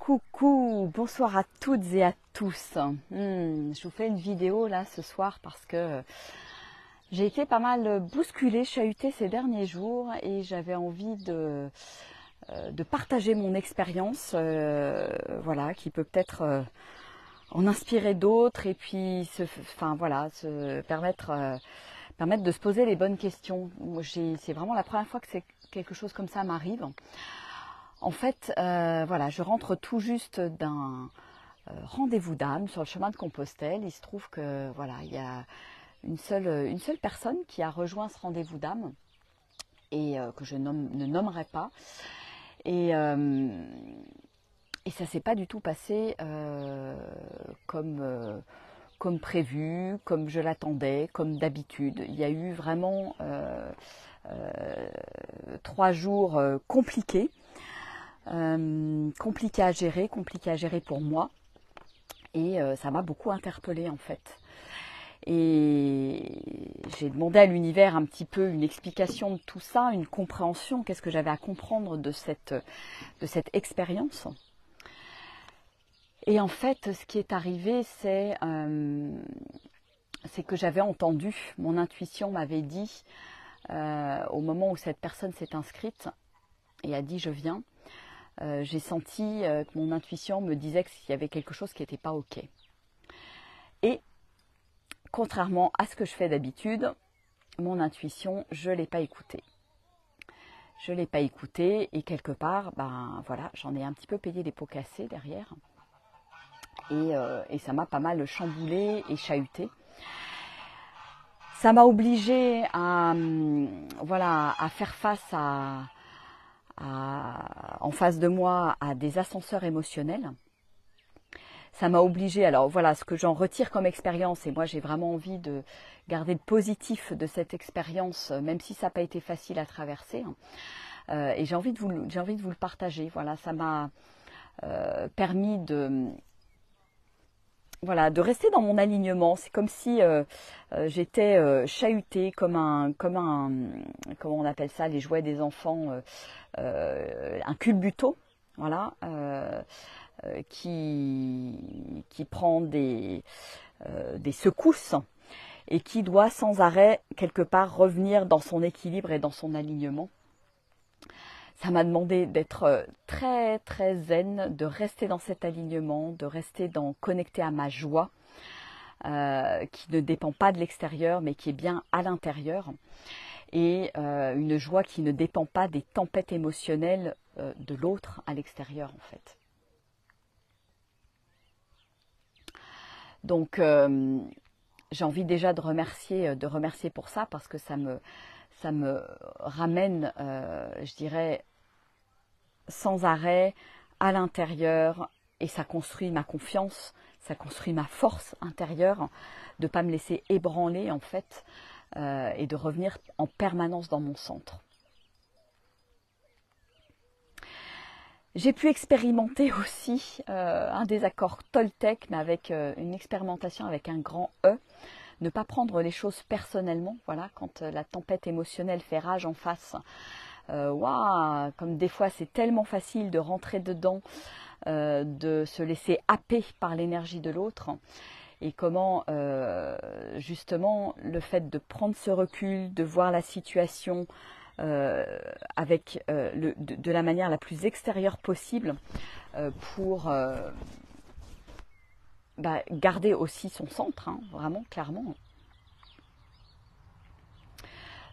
Coucou, bonsoir à toutes et à tous. Je vous fais une vidéo là ce soir parce que j'ai été pas mal bousculée, chahutée ces derniers jours et j'avais envie de partager mon expérience, voilà, qui peut peut-être en inspirer d'autres et puis se permettre de se poser les bonnes questions. C'est vraiment la première fois que quelque chose comme ça m'arrive. En fait, voilà, je rentre tout juste d'un rendez-vous d'âme sur le chemin de Compostelle. Il se trouve que voilà, il y a une seule personne qui a rejoint ce rendez-vous d'âme et que je ne nommerai pas. Et ça s'est pas du tout passé comme prévu, comme je l'attendais, comme d'habitude. Il y a eu vraiment 3 jours compliqués. Compliqué à gérer pour moi et ça m'a beaucoup interpellée en fait. Et j'ai demandé à l'univers un petit peu une explication de tout ça, une compréhension, qu'est-ce que j'avais à comprendre de cette expérience. Et en fait, ce qui est arrivé, c'est que j'avais entendu, mon intuition m'avait dit, au moment où cette personne s'est inscrite et a dit « je viens », j'ai senti que mon intuition me disait qu'il y avait quelque chose qui n'était pas OK. Et contrairement à ce que je fais d'habitude, mon intuition, je ne l'ai pas écoutée. Je ne l'ai pas écoutée et quelque part, ben voilà, j'en ai un petit peu payé les pots cassés derrière. Et ça m'a pas mal chamboulée et chahutée. Ça m'a obligée à faire face en face de moi à des ascenseurs émotionnels. Ça m'a obligée, alors voilà ce que j'en retire comme expérience, et moi j'ai vraiment envie de garder le positif de cette expérience, même si ça n'a pas été facile à traverser. Et j'ai envie de vous le partager. Voilà, ça m'a permis de rester dans mon alignement. C'est comme si j'étais chahutée comment on appelle ça, les jouets des enfants, un culbuto, voilà, qui prend des secousses et qui doit sans arrêt quelque part revenir dans son équilibre et dans son alignement. Ça m'a demandé d'être très très zen, de rester dans cet alignement, de rester connecté à ma joie, qui ne dépend pas de l'extérieur mais qui est bien à l'intérieur. Et une joie qui ne dépend pas des tempêtes émotionnelles de l'autre à l'extérieur en fait. Donc j'ai envie déjà de remercier pour ça parce que ça me ramène, je dirais, sans arrêt à l'intérieur et ça construit ma confiance, ça construit ma force intérieure de ne pas me laisser ébranler en fait et de revenir en permanence dans mon centre. J'ai pu expérimenter aussi un désaccord Toltec, mais avec une expérimentation avec un grand E. Ne pas prendre les choses personnellement, voilà, quand la tempête émotionnelle fait rage en face. Comme des fois c'est tellement facile de rentrer dedans, de se laisser happer par l'énergie de l'autre. Et comment justement le fait de prendre ce recul, de voir la situation avec de la manière la plus extérieure possible pour garder aussi son centre, hein, vraiment, clairement.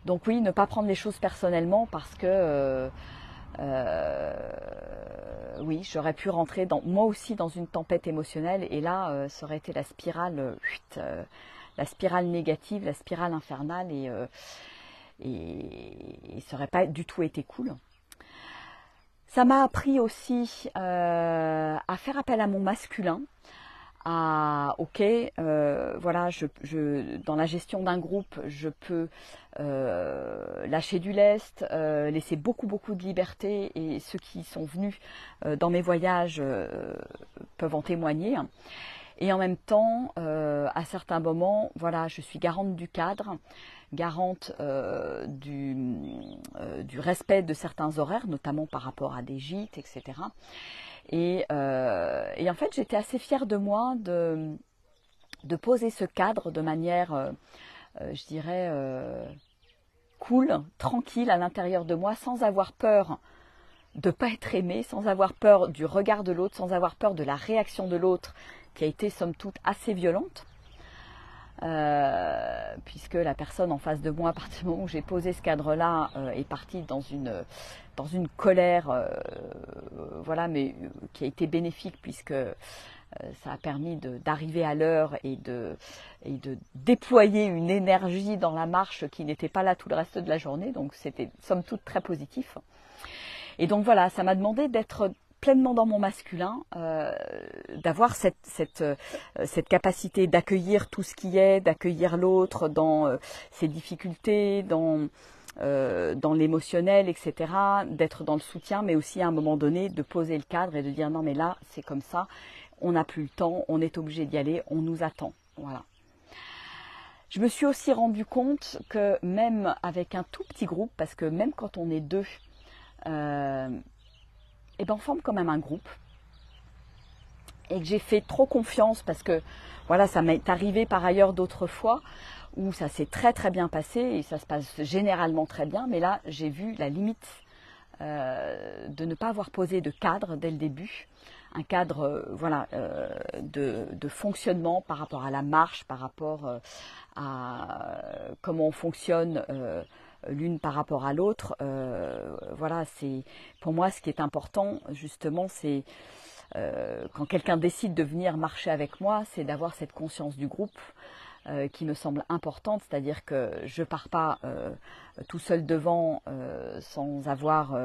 Donc oui, ne pas prendre les choses personnellement parce que oui, j'aurais pu rentrer moi aussi dans une tempête émotionnelle et là, ça aurait été la spirale négative, la spirale infernale et ça n'aurait pas du tout été cool. Ça m'a appris aussi à faire appel à mon masculin. Voilà, dans la gestion d'un groupe, je peux lâcher du lest, laisser beaucoup de liberté et ceux qui sont venus dans mes voyages peuvent en témoigner. Et en même temps, à certains moments, voilà, je suis garante du cadre, garante du respect de certains horaires, notamment par rapport à des gîtes, etc. Et en fait, j'étais assez fière de moi de poser ce cadre de manière, je dirais, cool, tranquille à l'intérieur de moi, sans avoir peur de ne pas être aimée, sans avoir peur du regard de l'autre, sans avoir peur de la réaction de l'autre, qui a été somme toute assez violente. Puisque la personne en face de moi, à partir du moment où j'ai posé ce cadre-là, est partie dans une colère, voilà, mais qui a été bénéfique puisque ça a permis d'arriver à l'heure et de déployer une énergie dans la marche qui n'était pas là tout le reste de la journée. Donc c'était somme toute très positif. Et donc voilà, ça m'a demandé d'être pleinement dans mon masculin, d'avoir cette capacité d'accueillir tout ce qui est, d'accueillir l'autre dans ses difficultés, dans l'émotionnel, etc., d'être dans le soutien, mais aussi à un moment donné de poser le cadre et de dire non mais là c'est comme ça, on n'a plus le temps, on est obligé d'y aller, on nous attend. Voilà. Je me suis aussi rendu compte que même avec un tout petit groupe, parce que même quand on est deux, et ben on forme quand même un groupe, et que j'ai fait trop confiance parce que voilà, ça m'est arrivé par ailleurs d'autres fois où ça s'est très très bien passé et ça se passe généralement très bien, mais là j'ai vu la limite de ne pas avoir posé de cadre dès le début, un cadre voilà, de fonctionnement par rapport à la marche, par rapport à comment on fonctionne l'une par rapport à l'autre. Voilà, c'est pour moi ce qui est important justement, c'est quand quelqu'un décide de venir marcher avec moi, c'est d'avoir cette conscience du groupe qui me semble importante, c'est-à-dire que je ne pars pas tout seul devant sans avoir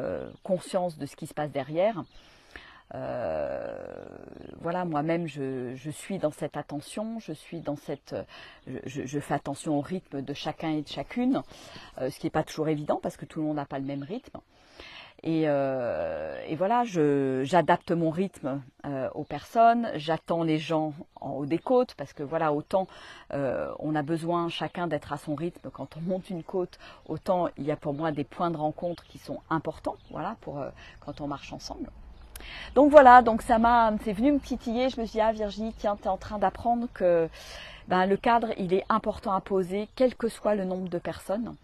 conscience de ce qui se passe derrière. Voilà, moi-même je suis dans cette attention, je suis dans cette, je fais attention au rythme de chacun et de chacune, ce qui n'est pas toujours évident parce que tout le monde n'a pas le même rythme. Et voilà, j'adapte mon rythme aux personnes, j'attends les gens en haut des côtes parce que voilà, autant on a besoin chacun d'être à son rythme quand on monte une côte, autant il y a pour moi des points de rencontre qui sont importants, voilà, pour quand on marche ensemble. Donc voilà, donc c'est venu me titiller, je me suis dit, ah Virginie, tiens, tu es en train d'apprendre que ben, le cadre, il est important à poser, quel que soit le nombre de personnes.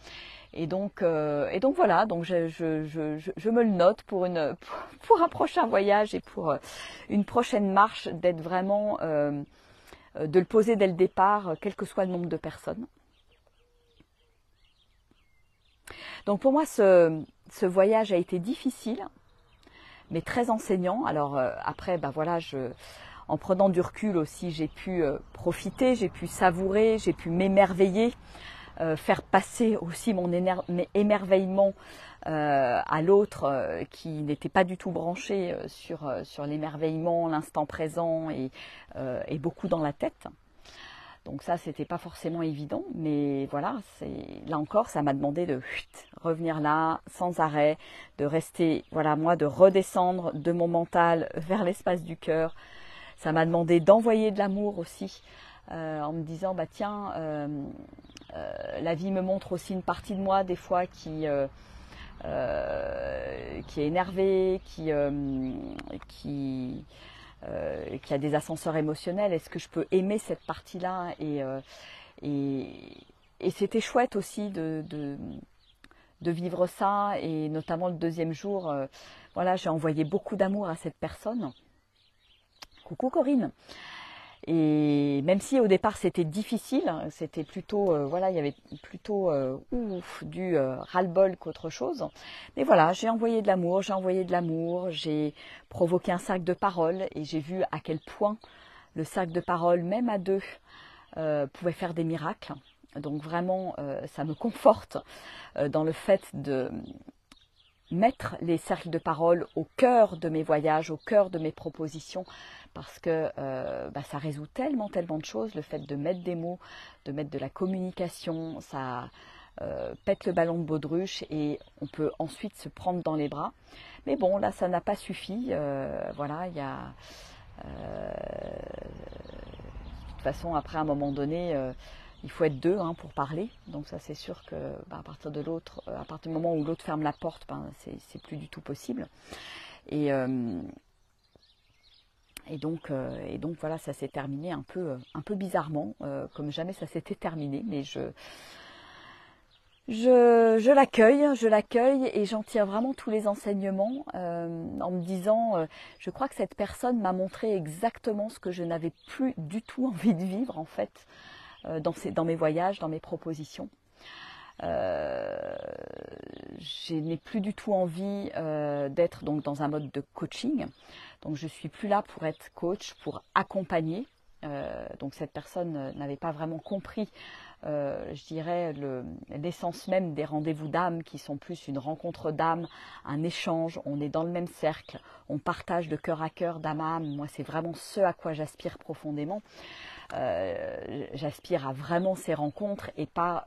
Et donc voilà, donc je me le note pour un prochain voyage et pour une prochaine marche, d'être vraiment, de le poser dès le départ, quel que soit le nombre de personnes. Donc pour moi, ce voyage a été difficile, mais très enseignant. Alors après, ben voilà, en prenant du recul aussi, j'ai pu profiter, j'ai pu savourer, j'ai pu m'émerveiller. Faire passer aussi mon émerveillement à l'autre qui n'était pas du tout branché sur l'émerveillement, l'instant présent et beaucoup dans la tête. Donc ça, c'était pas forcément évident, mais voilà, là encore, ça m'a demandé de revenir là, sans arrêt, de rester, voilà, moi, de redescendre de mon mental vers l'espace du cœur. Ça m'a demandé d'envoyer de l'amour aussi, en me disant, bah tiens, la vie me montre aussi une partie de moi des fois qui est énervée, qui a des ascenseurs émotionnels. Est-ce que je peux aimer cette partie-là et c'était chouette aussi de vivre ça, et notamment le deuxième jour, voilà, j'ai envoyé beaucoup d'amour à cette personne. Coucou Corinne. Et même si au départ c'était difficile, c'était plutôt, voilà, il y avait plutôt du ras-le-bol qu'autre chose. Mais voilà, j'ai envoyé de l'amour, j'ai provoqué un cercle de parole et j'ai vu à quel point le cercle de parole, même à deux, pouvait faire des miracles. Donc vraiment, ça me conforte dans le fait de mettre les cercles de parole au cœur de mes voyages, au cœur de mes propositions, parce que ça résout tellement de choses, le fait de mettre des mots, de mettre de la communication, ça pète le ballon de baudruche et on peut ensuite se prendre dans les bras. Mais bon, là, ça n'a pas suffi. Voilà, il y a... de toute façon, après, à un moment donné, il faut être deux pour parler. Donc ça c'est sûr que à partir du moment où l'autre ferme la porte, c'est plus du tout possible. Et donc voilà, ça s'est terminé un peu bizarrement, comme jamais ça s'était terminé, mais je l'accueille et j'en tire vraiment tous les enseignements en me disant, je crois que cette personne m'a montré exactement ce que je n'avais plus du tout envie de vivre en fait, dans mes voyages, dans mes propositions. Je n'ai plus du tout envie d'être donc dans un mode de coaching. Donc je suis plus là pour être coach, pour accompagner. Donc cette personne n'avait pas vraiment compris, je dirais, l'essence même des rendez-vous d'âme, qui sont plus une rencontre d'âme, un échange. On est dans le même cercle, on partage de cœur à cœur, d'âme à âme. Moi, c'est vraiment ce à quoi j'aspire profondément. J'aspire à vraiment ces rencontres et pas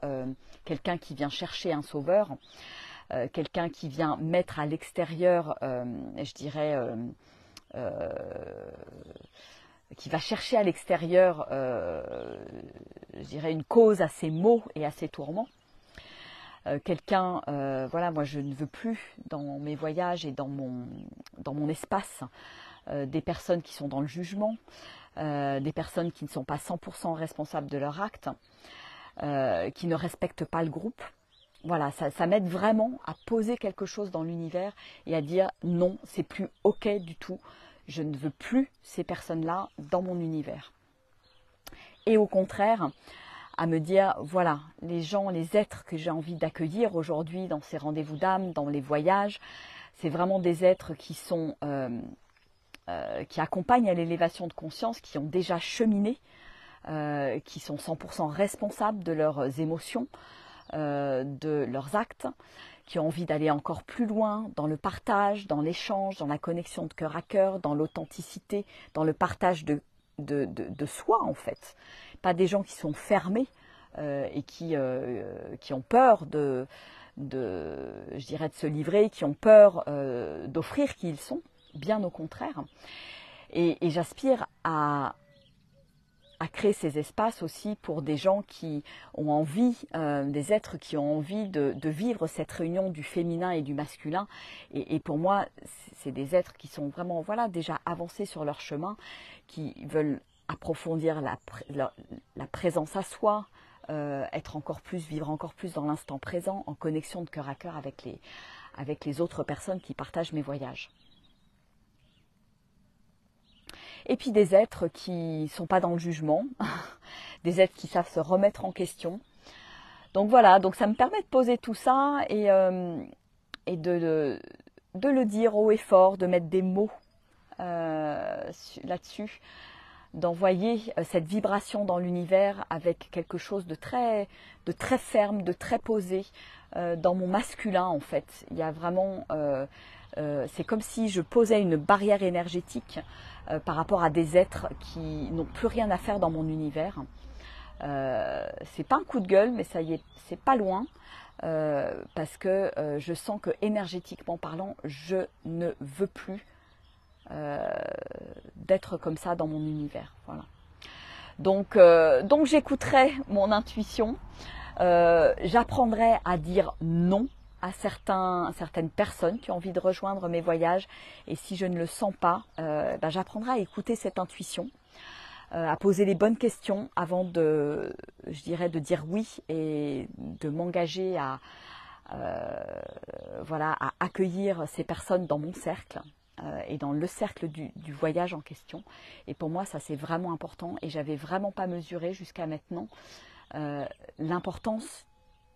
quelqu'un qui vient chercher un sauveur, quelqu'un qui vient mettre à l'extérieur, je dirais, qui va chercher à l'extérieur, je dirais, une cause à ses maux et à ses tourments. Voilà, moi je ne veux plus dans mes voyages et dans mon espace des personnes qui sont dans le jugement, des personnes qui ne sont pas 100% responsables de leur acte, qui ne respectent pas le groupe. Voilà, ça m'aide vraiment à poser quelque chose dans l'univers et à dire non, c'est plus ok du tout. Je ne veux plus ces personnes-là dans mon univers. Et au contraire, à me dire, voilà, les gens, les êtres que j'ai envie d'accueillir aujourd'hui dans ces rendez-vous d'âme, dans les voyages, c'est vraiment des êtres qui accompagnent à l'élévation de conscience, qui ont déjà cheminé, qui sont 100% responsables de leurs émotions, de leurs actes, qui ont envie d'aller encore plus loin dans le partage, dans l'échange, dans la connexion de cœur à cœur, dans l'authenticité, dans le partage de soi en fait. Pas des gens qui sont fermés et qui ont peur je dirais, de se livrer, qui ont peur d'offrir qui ils sont, bien au contraire. Et j'aspire à créer ces espaces aussi pour des gens qui ont envie, des êtres qui ont envie de vivre cette réunion du féminin et du masculin. Et pour moi, c'est des êtres qui sont vraiment, voilà, déjà avancés sur leur chemin, qui veulent approfondir la présence à soi, vivre encore plus dans l'instant présent, en connexion de cœur à cœur avec les autres personnes qui partagent mes voyages. Et puis des êtres qui ne sont pas dans le jugement, des êtres qui savent se remettre en question. Donc voilà, donc ça me permet de poser tout ça et de le dire haut et fort, de mettre des mots là-dessus, d'envoyer cette vibration dans l'univers avec quelque chose de très ferme, de très posé dans mon masculin en fait. Il y a vraiment, c'est comme si je posais une barrière énergétique par rapport à des êtres qui n'ont plus rien à faire dans mon univers. C'est pas un coup de gueule, mais ça y est, c'est pas loin, parce que je sens que énergétiquement parlant, je ne veux plus d'être comme ça dans mon univers. Voilà. Donc j'écouterai mon intuition, j'apprendrai à dire non à certaines personnes qui ont envie de rejoindre mes voyages, et si je ne le sens pas, j'apprendrai à écouter cette intuition, à poser les bonnes questions avant de dire oui et de m'engager à accueillir ces personnes dans mon cercle et dans le cercle du voyage en question. Et pour moi, ça c'est vraiment important, et j'avais vraiment pas mesuré jusqu'à maintenant l'importance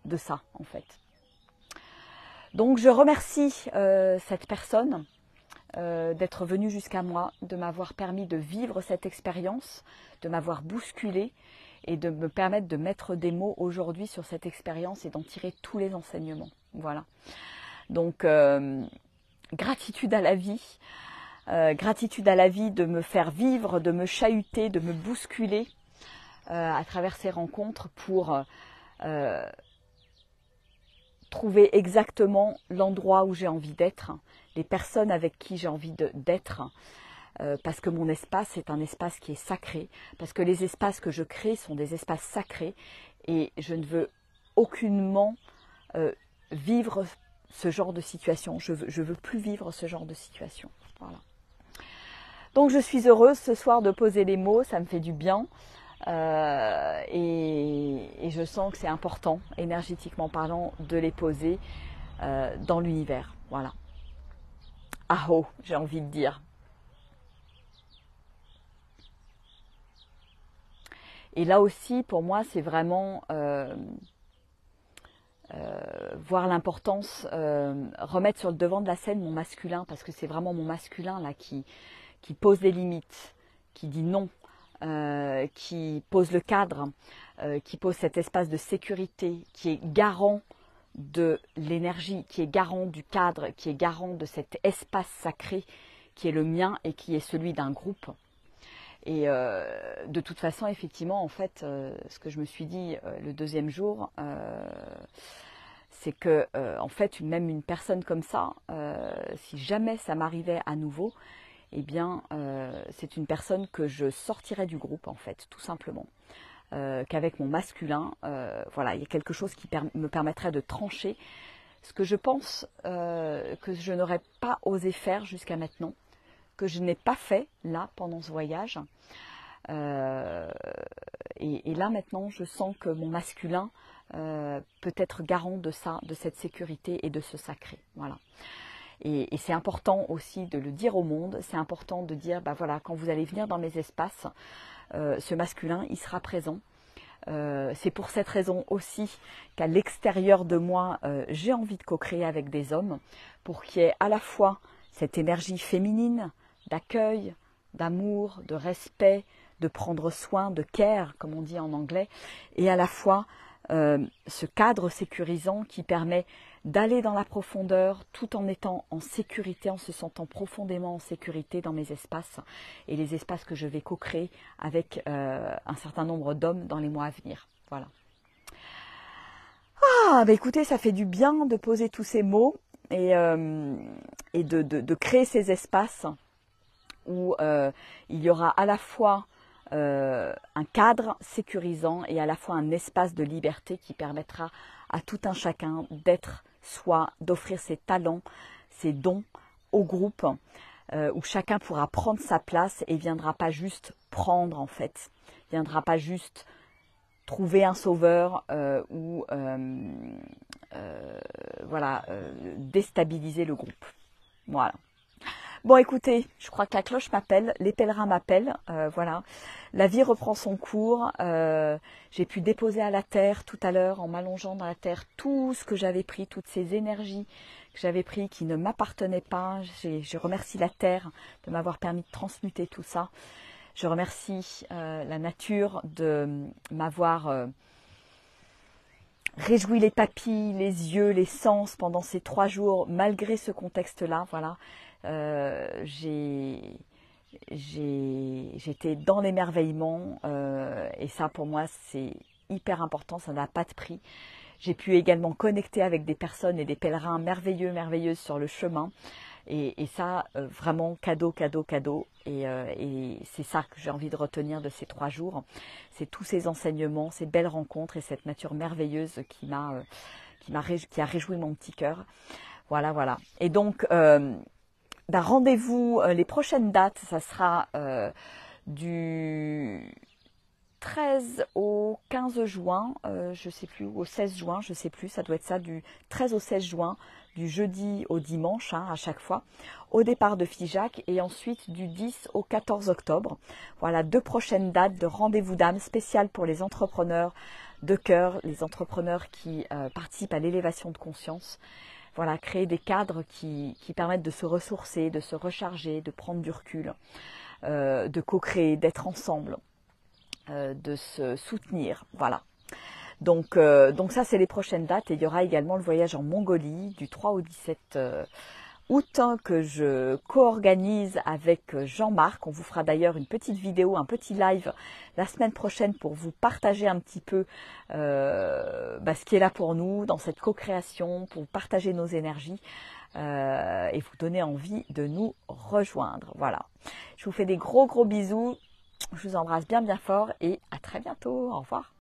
de ça en fait. Donc je remercie cette personne d'être venue jusqu'à moi, de m'avoir permis de vivre cette expérience, de m'avoir bousculée et de me permettre de mettre des mots aujourd'hui sur cette expérience et d'en tirer tous les enseignements. Voilà. Donc gratitude à la vie, de me faire vivre, de me chahuter, de me bousculer à travers ces rencontres pour trouver exactement l'endroit où j'ai envie d'être, les personnes avec qui j'ai envie d'être, parce que mon espace est un espace qui est sacré, parce que les espaces que je crée sont des espaces sacrés, et je ne veux aucunement vivre ce genre de situation. Je veux plus vivre ce genre de situation. Voilà. Donc je suis heureuse ce soir de poser les mots, ça me fait du bien. Et je sens que c'est important, énergétiquement parlant, de les poser dans l'univers. Voilà. Aho, j'ai envie de dire. Et là aussi, pour moi, c'est vraiment voir l'importance, remettre sur le devant de la scène mon masculin, parce que c'est vraiment mon masculin là qui pose des limites, qui dit non, qui pose le cadre, qui pose cet espace de sécurité, qui est garant de l'énergie, qui est garant du cadre, qui est garant de cet espace sacré qui est le mien et qui est celui d'un groupe. Et de toute façon, effectivement, en fait, ce que je me suis dit le deuxième jour, c'est que, en fait, même une personne comme ça, si jamais ça m'arrivait à nouveau, eh bien, c'est une personne que je sortirais du groupe, en fait, tout simplement. Qu'avec mon masculin, voilà, il y a quelque chose qui me permettrait de trancher ce que je pense que je n'aurais pas osé faire jusqu'à maintenant, que je n'ai pas fait là pendant ce voyage. Et là maintenant, je sens que mon masculin peut être garant de ça, de cette sécurité et de ce sacré. Voilà. Et c'est important aussi de le dire au monde, c'est important de dire, bah voilà, quand vous allez venir dans mes espaces, ce masculin, il sera présent. C'est pour cette raison aussi qu'à l'extérieur de moi, j'ai envie de co-créer avec des hommes, pour qu'il y ait à la fois cette énergie féminine, d'accueil, d'amour, de respect, de prendre soin, de care, comme on dit en anglais, et à la fois ce cadre sécurisant qui permet d'aller dans la profondeur tout en étant en sécurité, en se sentant profondément en sécurité dans mes espaces et les espaces que je vais co-créer avec un certain nombre d'hommes dans les mois à venir. Voilà. Ah, bah écoutez, ça fait du bien de poser tous ces mots et de créer ces espaces où il y aura à la fois un cadre sécurisant et à la fois un espace de liberté qui permettra à tout un chacun d'être soi, d'offrir ses talents, ses dons au groupe, où chacun pourra prendre sa place et viendra pas juste prendre en fait, viendra pas juste trouver un sauveur ou voilà, déstabiliser le groupe. Voilà. Bon, écoutez, je crois que la cloche m'appelle, les pèlerins m'appellent, voilà. La vie reprend son cours. J'ai pu déposer à la terre tout à l'heure, en m'allongeant dans la terre, tout ce que j'avais pris, toutes ces énergies que j'avais pris qui ne m'appartenaient pas. Je remercie la terre de m'avoir permis de transmuter tout ça. Je remercie la nature de m'avoir réjoui les papilles, les yeux, les sens pendant ces 3 jours, malgré ce contexte-là, voilà. J'étais dans l'émerveillement et ça pour moi c'est hyper important, ça n'a pas de prix. J'ai pu également connecter avec des personnes et des pèlerins merveilleux, merveilleuses sur le chemin et ça vraiment cadeau, cadeau, cadeau et c'est ça que j'ai envie de retenir de ces 3 jours, c'est tous ces enseignements, ces belles rencontres et cette nature merveilleuse qui a réjoui mon petit cœur. Voilà, voilà. Et donc d'un rendez-vous, les prochaines dates, ça sera du 13 au 15 juin, je ne sais plus, ou au 16 juin, je ne sais plus, ça doit être ça, du 13 au 16 juin, du jeudi au dimanche, hein, à chaque fois, au départ de Figeac, et ensuite du 10 au 14 octobre. Voilà, 2 prochaines dates de rendez-vous d'âme spéciales pour les entrepreneurs de cœur, les entrepreneurs qui participent à l'élévation de conscience. Voilà, créer des cadres qui permettent de se ressourcer, de se recharger, de prendre du recul, de co-créer, d'être ensemble, de se soutenir. Voilà. Donc ça, c'est les prochaines dates. Et il y aura également le voyage en Mongolie du 3 au 17 août que je co-organise avec Jean-Marc. On vous fera d'ailleurs une petite vidéo, un petit live la semaine prochaine pour vous partager un petit peu ce qui est là pour nous dans cette co-création, pour partager nos énergies et vous donner envie de nous rejoindre. Voilà. Je vous fais des gros bisous. Je vous embrasse bien fort et à très bientôt. Au revoir.